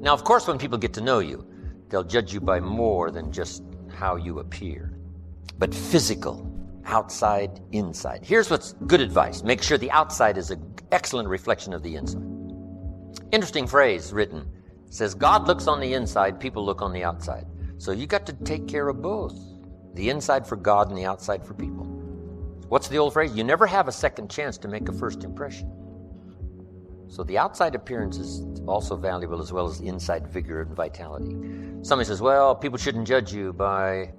Now, of course, when people get to know you, they'll judge you by more than just how you appear. But physical, outside, inside. Here's what's good advice. Make sure the outside is an excellent reflection of the inside. Interesting phrase written. It says, God looks on the inside, people look on the outside. So you got to take care of both. The inside for God and the outside for people. What's the old phrase? You never have a second chance to make a first impression. So the outside appearance is also valuable as well as the inside vigor and vitality. Somebody says, well, people shouldn't judge you by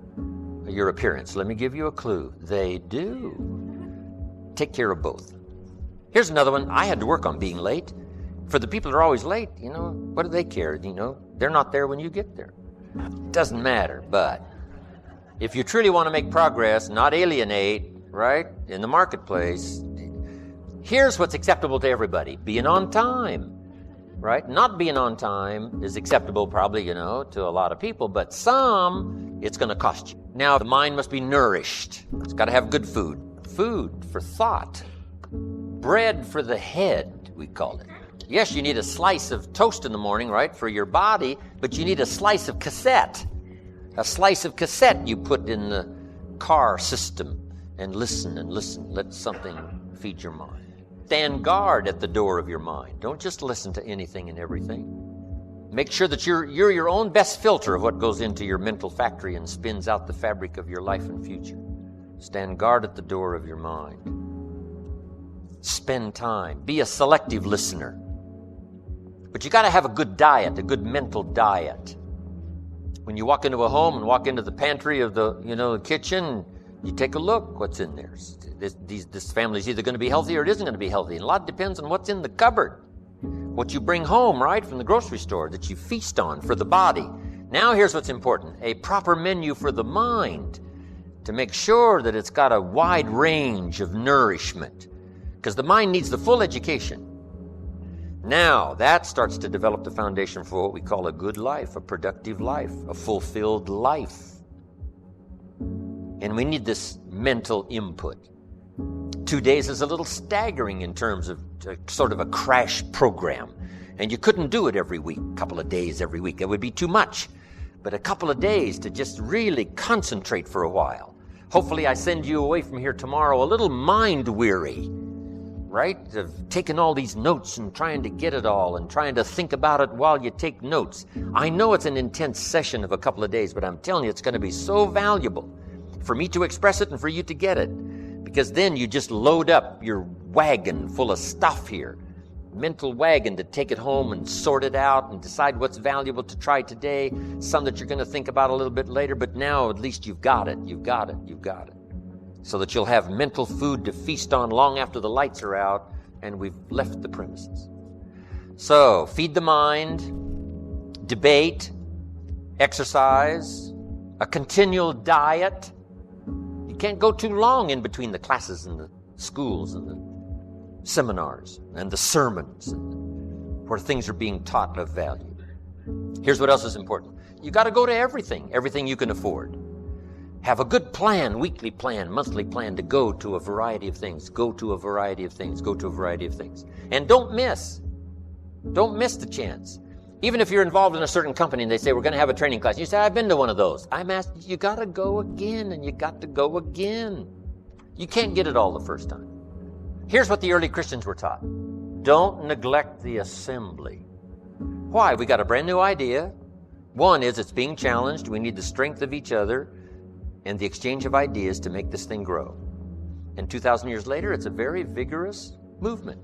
your appearance. Let me give you a clue. They do. Take care of both. Here's another one. I had to work on being late. For the people that are always late, what do they care? They're not there when you get there. Doesn't matter, but if you truly want to make progress, not alienate, right, in the marketplace, here's what's acceptable to everybody. Being on time, right? Not being on time is acceptable probably, to a lot of people, but some, it's going to cost you. Now, the mind must be nourished. It's got to have good food. Food for thought. Bread for the head, we call it. Yes, you need a slice of toast in the morning, right, for your body, but you need a slice of cassette. A slice of cassette you put in the car system and listen and listen. Let something feed your mind. Stand guard at the door of your mind. Don't just listen to anything and everything. Make sure that you're your own best filter of what goes into your mental factory and spins out the fabric of your life and future. Stand guard at the door of your mind. Spend time. Be a selective listener. But you got to have a good diet, a good mental diet. When you walk into a home and walk into the pantry of the kitchen, you take a look what's in there. This family's either going to be healthy or it isn't going to be healthy. And a lot depends on what's in the cupboard. What you bring home, right, from the grocery store that you feast on for the body. Now here's what's important. A proper menu for the mind to make sure that it's got a wide range of nourishment. Because the mind needs the full education. Now, that starts to develop the foundation for what we call a good life, a productive life, a fulfilled life. And we need this mental input. 2 days is a little staggering in terms of sort of a crash program. And you couldn't do it every week, a couple of days every week. It would be too much. But a couple of days to just really concentrate for a while. Hopefully I send you away from here tomorrow a little mind weary. Right? Of taking all these notes and trying to get it all and trying to think about it while you take notes. I know it's an intense session of a couple of days, but I'm telling you, it's going to be so valuable for me to express it and for you to get it. Because then you just load up your wagon full of stuff here. Mental wagon to take it home and sort it out and decide what's valuable to try today. Some that you're going to think about a little bit later, but now at least you've got it. You've got it. You've got it. So that you'll have mental food to feast on long after the lights are out and we've left the premises. So, feed the mind, debate, exercise, a continual diet. You can't go too long in between the classes and the schools and the seminars and the sermons where things are being taught of value. Here's what else is important. You got to go to everything you can afford. Have a good plan, weekly plan, monthly plan to go to a variety of things. Go to a variety of things. Go to a variety of things. And don't miss the chance. Even if you're involved in a certain company and they say, we're going to have a training class. You say, I've been to one of those. I'm asked, you got to go again and you got to go again. You can't get it all the first time. Here's what the early Christians were taught. Don't neglect the assembly. Why? We got a brand new idea. One is it's being challenged. We need the strength of each other and the exchange of ideas to make this thing grow. And 2,000 years later, it's a very vigorous movement.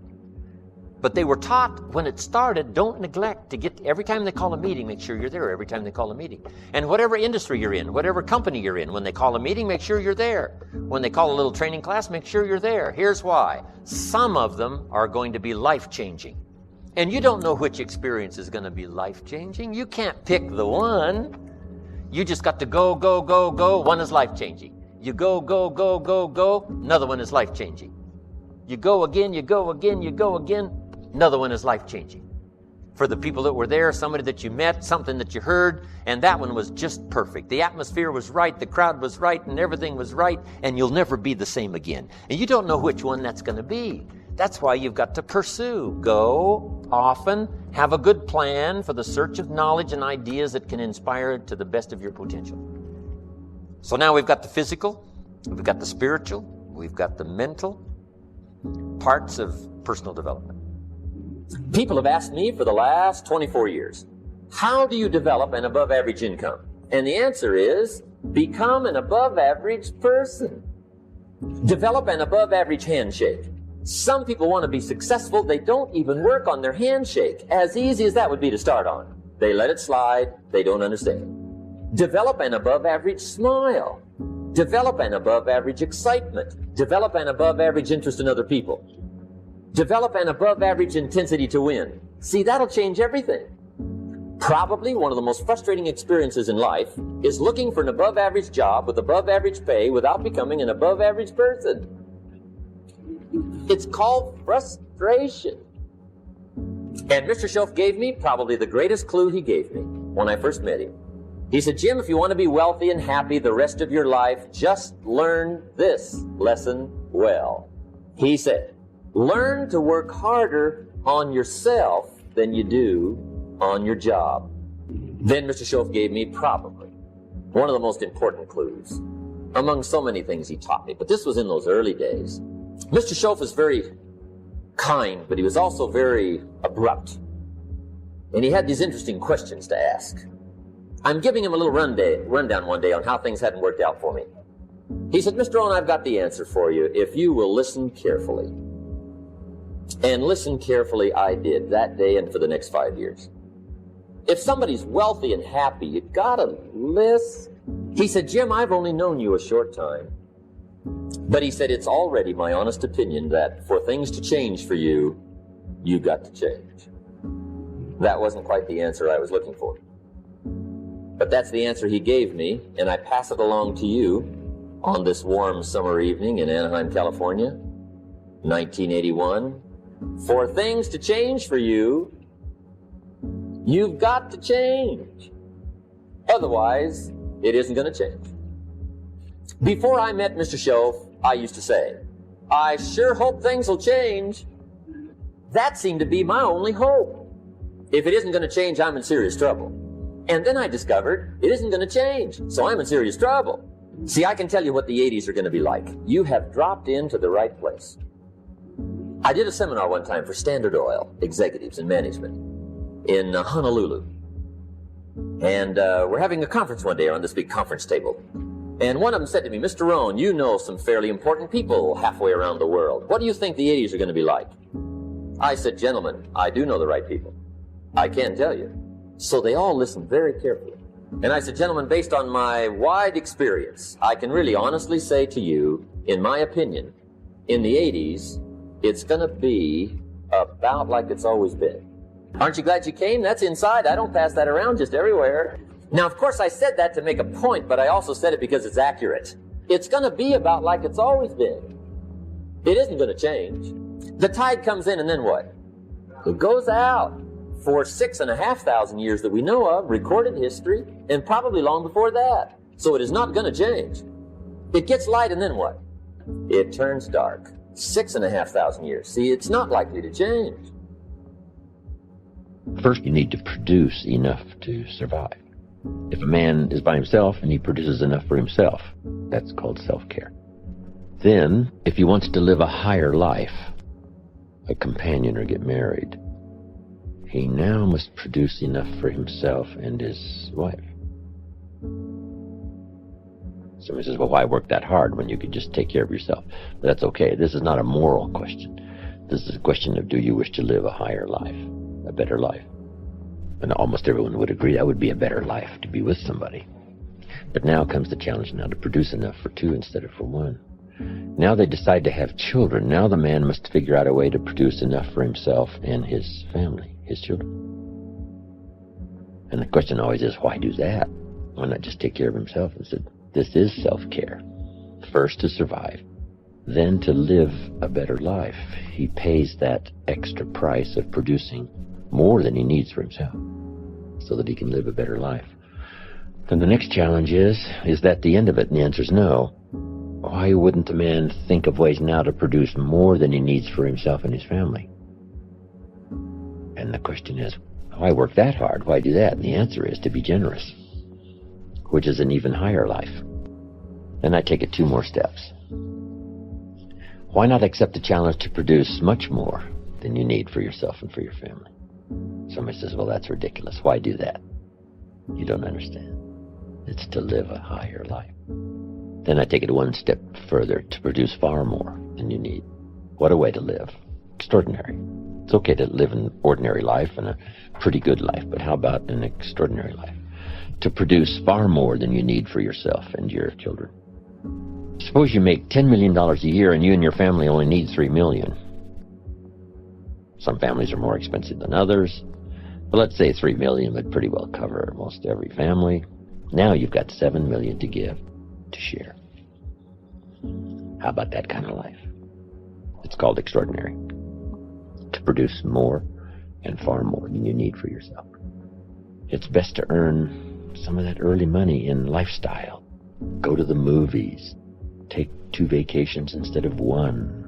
But they were taught when it started, don't neglect to get, every time they call a meeting, make sure you're there every time they call a meeting. And whatever industry you're in, whatever company you're in, when they call a meeting, make sure you're there. When they call a little training class, make sure you're there. Here's why. Some of them are going to be life-changing. And you don't know which experience is going to be life-changing. You can't pick the one. You just got to go, go, go, go. One is life-changing. You go, go, go, go, go. Another one is life-changing. You go again, you go again, you go again. Another one is life-changing. For the people that were there, somebody that you met, something that you heard, and that one was just perfect. The atmosphere was right, the crowd was right, and everything was right, and you'll never be the same again. And you don't know which one that's going to be. That's why you've got to pursue. Go often Have a good plan for the search of knowledge and ideas that can inspire to the best of your potential. So now we've got the physical, we've got the spiritual, we've got the mental parts of personal development. People have asked me for the last 24 years, how do you develop an above average income? And the answer is, become an above average person. Develop an above average handshake. Some people want to be successful, they don't even work on their handshake. As easy as that would be to start on. They let it slide, they don't understand. Develop an above average smile. Develop an above average excitement. Develop an above average interest in other people. Develop an above average intensity to win. See, that'll change everything. Probably one of the most frustrating experiences in life is looking for an above average job with above average pay without becoming an above average person. It's called frustration. And Mr. Shoaff gave me probably the greatest clue he gave me when I first met him. He said, Jim, if you want to be wealthy and happy the rest of your life, just learn this lesson well. He said, learn to work harder on yourself than you do on your job. Then Mr. Shoaff gave me probably one of the most important clues among so many things he taught me, but this was in those early days. Mr. Shoaff was very kind, but he was also very abrupt. And he had these interesting questions to ask. I'm giving him a little rundown one day on how things hadn't worked out for me. He said, Mr. Rohn, I've got the answer for you if you will listen carefully. And listen carefully I did that day and for the next 5 years. If somebody's wealthy and happy, you gotta listen. He said, Jim, I've only known you a short time. But he said, it's already my honest opinion that for things to change for you, you've got to change. That wasn't quite the answer I was looking for. But that's the answer he gave me, and I pass it along to you on this warm summer evening in Anaheim, California, 1981. For things to change for you, you've got to change. Otherwise, it isn't going to change. Before I met Mr. Shoaff, I used to say, I sure hope things will change. That seemed to be my only hope. If it isn't going to change, I'm in serious trouble. And then I discovered it isn't going to change, so I'm in serious trouble. See, I can tell you what the 80s are going to be like. You have dropped into the right place. I did a seminar one time for Standard Oil executives and management in Honolulu. And we're having a conference one day on this big conference table. And one of them said to me, Mr. Rohn, you know some fairly important people halfway around the world. What do you think the 80s are going to be like? I said, gentlemen, I do know the right people. I can tell you. So they all listened very carefully. And I said, gentlemen, based on my wide experience, I can really honestly say to you, in my opinion, in the 80s, it's going to be about like it's always been. Aren't you glad you came? That's inside. I don't pass that around just everywhere. Now, of course, I said that to make a point, but I also said it because it's accurate. It's going to be about like it's always been. It isn't going to change. The tide comes in and then what? It goes out. For 6,500 years that we know of, recorded history, and probably long before that. So it is not going to change. It gets light and then what? It turns dark. 6,500 years. See, it's not likely to change. First, you need to produce enough to survive. If a man is by himself and he produces enough for himself, that's called self-care. Then, if he wants to live a higher life, a companion or get married, he now must produce enough for himself and his wife. Somebody says, well, why work that hard when you could just take care of yourself? But that's okay. This is not a moral question. This is a question of, do you wish to live a higher life, a better life? And almost everyone would agree that would be a better life, to be with somebody. But now comes the challenge now to produce enough for two instead of for one. Now they decide to have children. Now the man must figure out a way to produce enough for himself and his family, his children. And the question always is, why do that? Why not just take care of himself? And said, this is self-care. First to survive, then to live a better life. He pays that extra price of producing more than he needs for himself so that he can live a better life. Then the next challenge is that the end of it? And the answer is no. Why wouldn't the man think of ways now to produce more than he needs for himself and his family? And the question is, why work that hard? Why do that? And the answer is to be generous, which is an even higher life. Then I take it 2 more steps. Why not accept the challenge to produce much more than you need for yourself and for your family? Somebody says, well, that's ridiculous. Why do that? You don't understand. It's to live a higher life. Then I take it 1 step further, to produce far more than you need. What a way to live. Extraordinary. It's okay to live an ordinary life and a pretty good life, but how about an extraordinary life? To produce far more than you need for yourself and your children. Suppose you make $10 million a year and you and your family only need $3 million. Some families are more expensive than others, but let's say $3 million would pretty well cover most every family. Now you've got $7 million to give, to share. How about that kind of life? It's called extraordinary. To produce more and far more than you need for yourself. It's best to earn some of that early money in lifestyle. Go to the movies. Take 2 vacations instead of 1.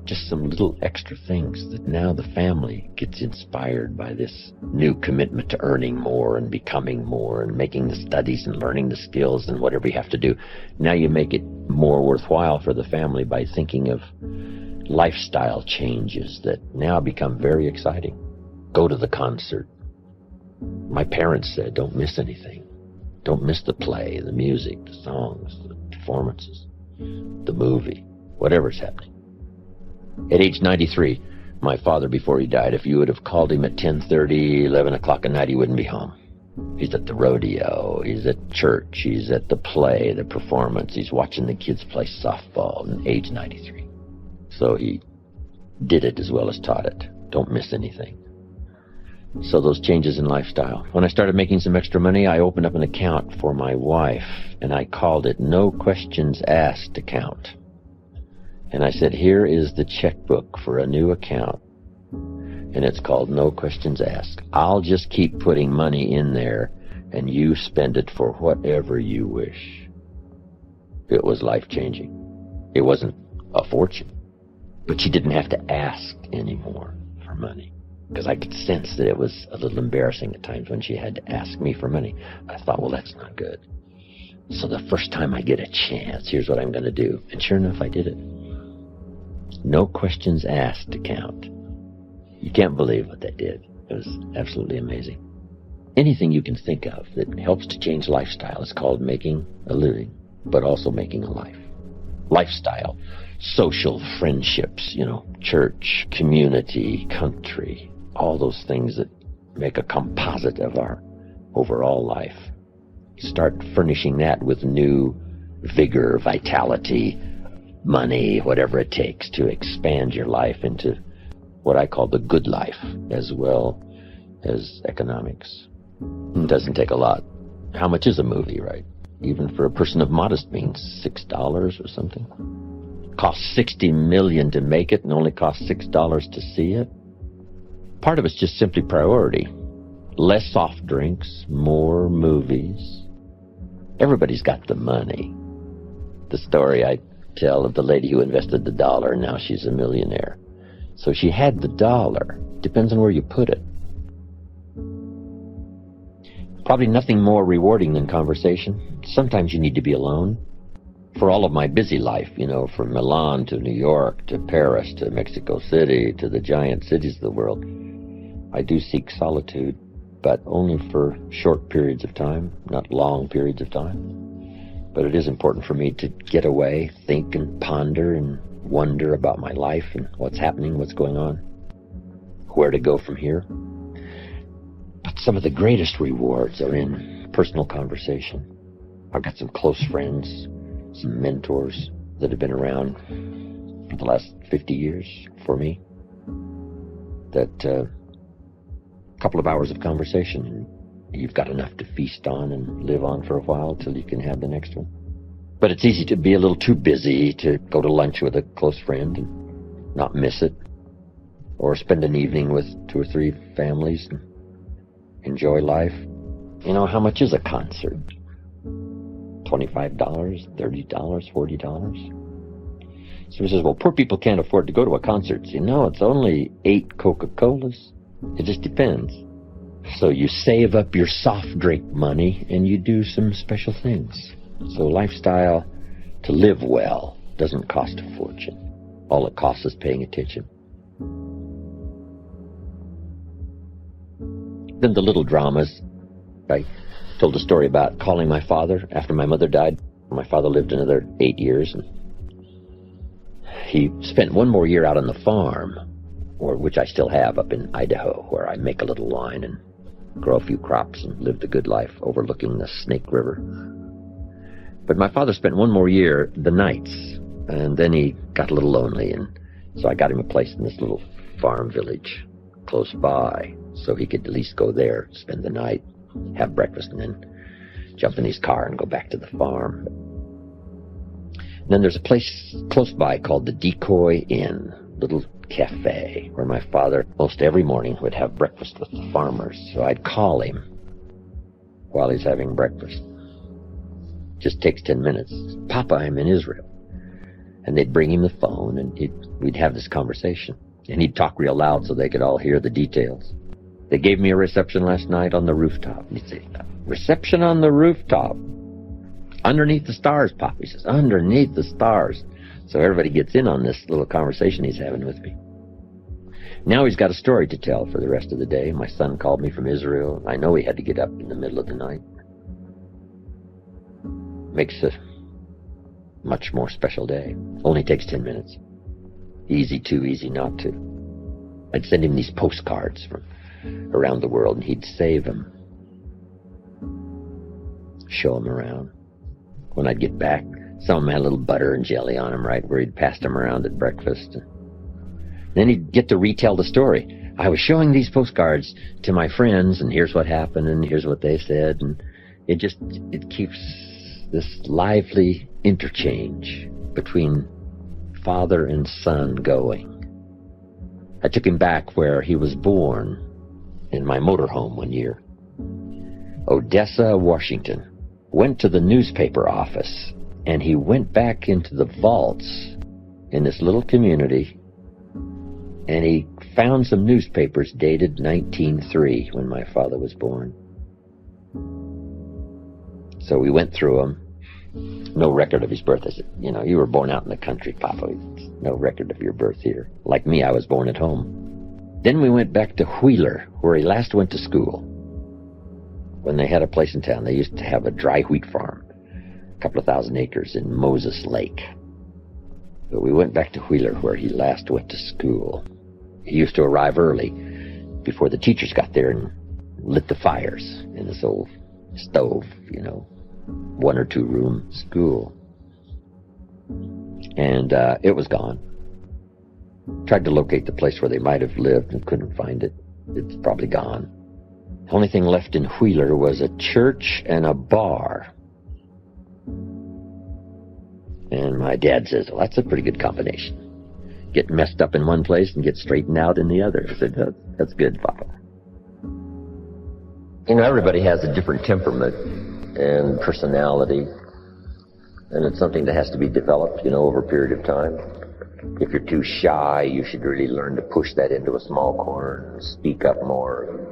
Just some little extra things that now the family gets inspired by this new commitment to earning more and becoming more and making the studies and learning the skills and whatever you have to do. Now you make it more worthwhile for the family by thinking of lifestyle changes that now become very exciting. Go to the concert. My parents said, don't miss anything. Don't miss the play, the music, the songs, the performances, the movie, whatever's happening. At age 93, my father, before he died, if you would have called him at 10:30, 11 o'clock at night, he wouldn't be home. He's at the rodeo, he's at church, he's at the play, the performance, he's watching the kids play softball at age 93. So he did it as well as taught it. Don't miss anything. So those changes in lifestyle. When I started making some extra money, I opened up an account for my wife, and I called it No Questions Asked Account. And I said, here is the checkbook for a new account, and it's called No Questions Asked. I'll just keep putting money in there, and you spend it for whatever you wish. It was life-changing. It wasn't a fortune, but she didn't have to ask anymore for money, because I could sense that it was a little embarrassing at times when she had to ask me for money. I thought, well, that's not good. So the first time I get a chance, here's what I'm going to do. And sure enough, I did it. No Questions Asked account. You can't believe what that did. It was absolutely amazing. Anything you can think of that helps to change lifestyle is called making a living, but also making a life. Lifestyle, social friendships, church, community, country, all those things that make a composite of our overall life. Start furnishing that with new vigor, vitality, money, whatever it takes to expand your life into what I call the good life, as well as economics. It doesn't take a lot. How much is a movie, right? Even for a person of modest means, $6 or something. Costs $60 million to make it and only costs $6 to see it. Part of it's just simply priority. Less soft drinks, more movies. Everybody's got the money. The story I tell of the lady who invested the $1, and now she's a millionaire. So she had the $1. Depends on where you put it. Probably nothing more rewarding than conversation. Sometimes you need to be alone. For all of my busy life, from Milan to New York to Paris to Mexico City to the giant cities of the world, I do seek solitude, but only for short periods of time, not long periods of time. But it is important for me to get away, think and ponder and wonder about my life and what's happening, what's going on, where to go from here. But some of the greatest rewards are in personal conversation. I've got some close friends, some mentors that have been around for the last 50 years for me. That a couple of hours of conversation, you've got enough to feast on and live on for a while till you can have the next one. But it's easy to be a little too busy to go to lunch with a close friend and not miss it, or spend an evening with 2 or 3 families and enjoy life. How much is a concert? $25, $30, $40? So he says, well, poor people can't afford to go to a concert. No, it's only 8 Coca-Colas, It just depends. So you save up your soft drink money and you do some special things. So lifestyle to live well doesn't cost a fortune. All it costs is paying attention. Then the little dramas. I told a story about calling my father after my mother died. My father lived another 8 years, and he spent one more year out on the farm, which I still have up in Idaho, where I make a little wine and grow a few crops and live the good life overlooking the Snake River. But my father spent one more year the nights, and then he got a little lonely, and so I got him a place in this little farm village close by, so he could at least go there, spend the night, have breakfast, and then jump in his car and go back to the farm. And then there's a place close by called the Decoy Inn, little cafe, where my father most every morning would have breakfast with the farmers. So I'd call him while he's having breakfast. Just takes 10 minutes. Papa, I'm in Israel. And they'd bring him the phone, and we'd have this conversation. And he'd talk real loud so they could all hear the details. They gave me a reception last night on the rooftop. And he'd say, reception on the rooftop. Underneath the stars, Pop. He says, underneath the stars. So everybody gets in on this little conversation he's having with me. Now he's got a story to tell for the rest of the day. My son called me from Israel. I know he had to get up in the middle of the night. Makes a much more special day. Only takes 10 minutes. Easy to, easy not to. I'd send him these postcards from around the world, and he'd save them. Show them around. When I'd get back, some of them had a little butter and jelly on them, right where he'd passed them around at breakfast. Then he'd get to retell the story. I was showing these postcards to my friends, and here's what happened, and here's what they said. And it keeps this lively interchange between father and son going. I took him back where he was born in my motorhome one year. Odessa, Washington. Went to the newspaper office, and he went back into the vaults in this little community, and he found some newspapers dated 1903, when my father was born. So we went through them. No record of his birth. I said, you were born out in the country, Papa. No record of your birth here. Like me, I was born at home. Then we went back to Wheeler, where he last went to school. When they had a place in town, they used to have a dry wheat farm, a couple of thousand acres in Moses Lake. But we went back to Wheeler, where he last went to school. He used to arrive early, before the teachers got there, and lit the fires in this old stove, 1 or 2 room school. And it was gone. Tried to locate the place where they might have lived and couldn't find it. It's probably gone. The only thing left in Wheeler was a church and a bar. And my dad says, well, that's a pretty good combination. Get messed up in one place and get straightened out in the other. I said, that's good, Papa. Everybody has a different temperament and personality, and it's something that has to be developed, over a period of time. If you're too shy, you should really learn to push that into a small corner and speak up more.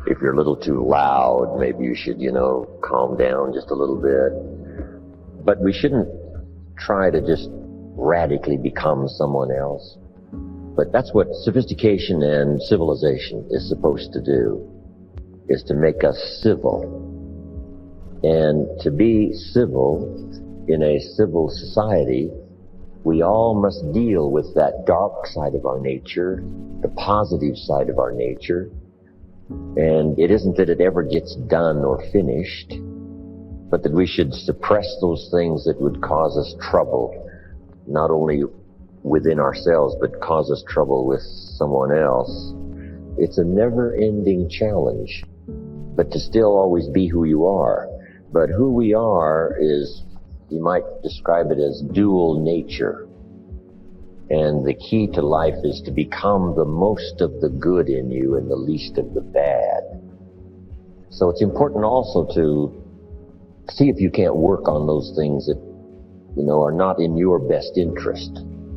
If you're a little too loud, maybe you should, calm down just a little bit. But we shouldn't try to just radically become someone else. But that's what sophistication and civilization is supposed to do, is to make us civil. And to be civil in a civil society, we all must deal with that dark side of our nature, the positive side of our nature. And it isn't that it ever gets done or finished, but that we should suppress those things that would cause us trouble, not only within ourselves, but cause us trouble with someone else. It's a never-ending challenge, but to still always be who you are. But who we are is, you might describe it as dual nature. And the key to life is to become the most of the good in you and the least of the bad. So it's important also to see if you can't work on those things that, are not in your best interest.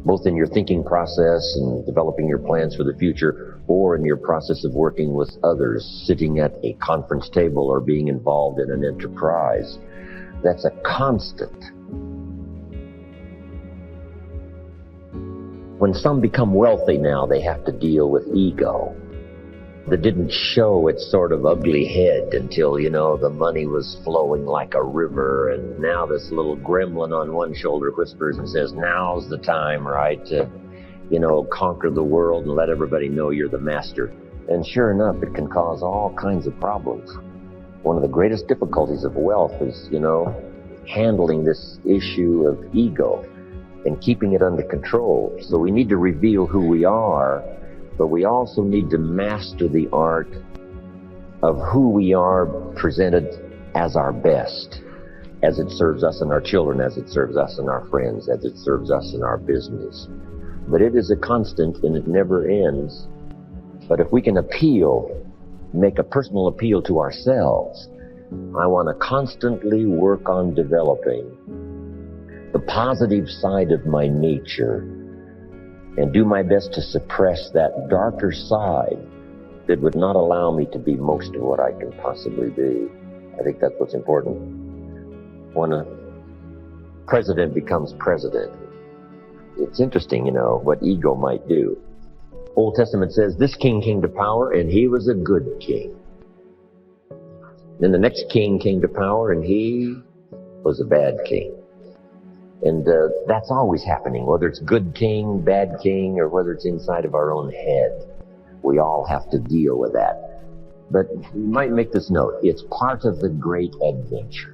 both in your thinking process and developing your plans for the future, or in your process of working with others, sitting at a conference table or being involved in an enterprise. That's a constant. When some become wealthy now, they have to deal with ego that didn't show its sort of ugly head until, the money was flowing like a river, and now this little gremlin on one shoulder whispers and says, now's the time, right, to, conquer the world and let everybody know you're the master. And sure enough, it can cause all kinds of problems. One of the greatest difficulties of wealth is, handling this issue of ego and keeping it under control. So we need to reveal who we are, but we also need to master the art of who we are presented as our best, as it serves us and our children, as it serves us and our friends, as it serves us in our business. But it is a constant and it never ends. But if we can make a personal appeal to ourselves, I want to constantly work on developing the positive side of my nature and do my best to suppress that darker side that would not allow me to be most of what I can possibly be. I think that's what's important. When a president becomes president, it's interesting, what ego might do. Old Testament says this king came to power and he was a good king. Then the next king came to power and he was a bad king. And that's always happening, whether it's good king, bad king, or whether it's inside of our own head. We all have to deal with that. But you might make this note, it's part of the great adventure.